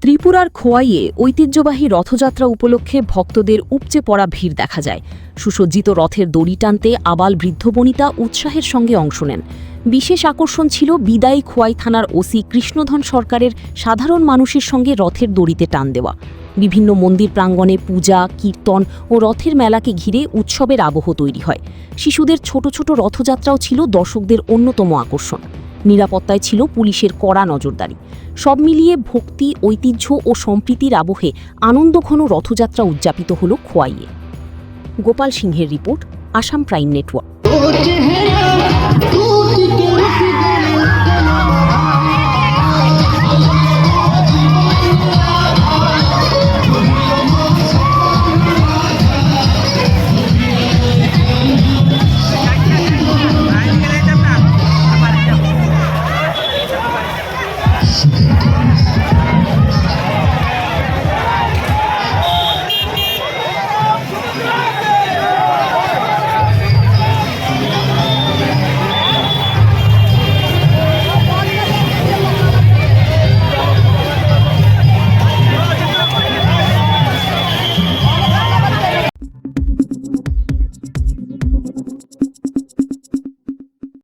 ত্রিপুরার খোয়াইয়ে ঐতিহ্যবাহী রথযাত্রা উপলক্ষে ভক্তদের উপচে পড়া ভিড় দেখা যায়। সুসজ্জিত রথের দড়ি টানতে আবাল বৃদ্ধ বনিতা উৎসাহের সঙ্গে অংশ নেন। বিশেষ আকর্ষণ ছিল বিদায়ী খোয়াই থানার ওসি কৃষ্ণধন সরকারের সাধারণ মানুষের সঙ্গে রথের দড়িতে টান দেওয়া। বিভিন্ন মন্দির প্রাঙ্গণে পূজা, কীর্তন ও রথের মেলাকে ঘিরে উৎসবের আবহ তৈরি হয়। শিশুদের ছোট ছোট রথযাত্রাও ছিল দর্শকদের অন্যতম আকর্ষণ। নিরাপত্তায় ছিল পুলিশের কড়া নজরদারি। সব মিলিয়ে ভক্তি, ঐতিহ্য ও সম্প্রীতির আবহে আনন্দঘন রথযাত্রা উদযাপিত হল খোয়াইয়ে। গোপাল সিংহের রিপোর্ট, আসাম প্রাইম নেটওয়ার্ক।